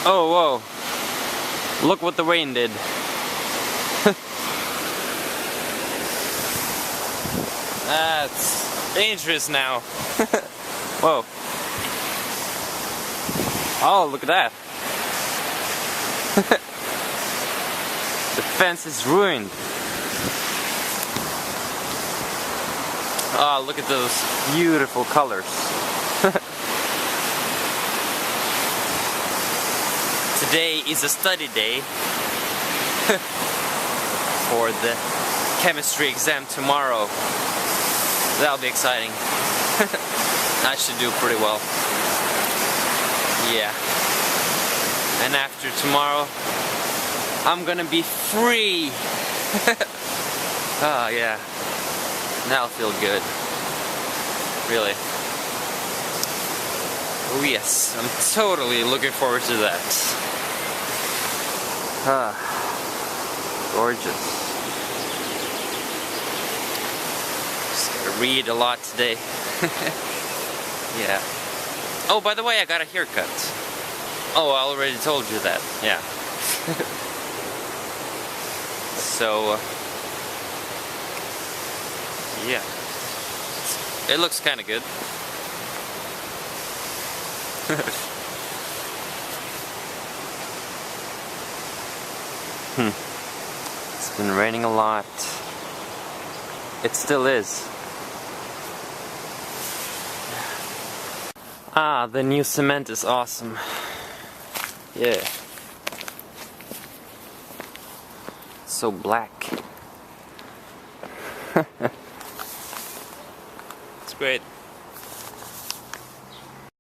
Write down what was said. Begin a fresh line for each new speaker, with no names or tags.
Oh, whoa. Look what the rain did. That's dangerous now. Whoa. Oh, look at that. The fence is ruined. Oh, look at those beautiful colors. Today is a study day for the chemistry exam tomorrow. That'll be exciting. I should do pretty well. Yeah. And after tomorrow, I'm gonna be free. Oh yeah. That'll feel good. Really. Oh yes, I'm totally looking forward to that. Ah, gorgeous. Just gotta read a lot today. Yeah. Oh, by the way, I got a haircut. Oh, I already told you that. Yeah. So, yeah. It looks kind of good. It's been raining a lot. It still is. Ah, the new cement is awesome. Yeah. So black. It's great.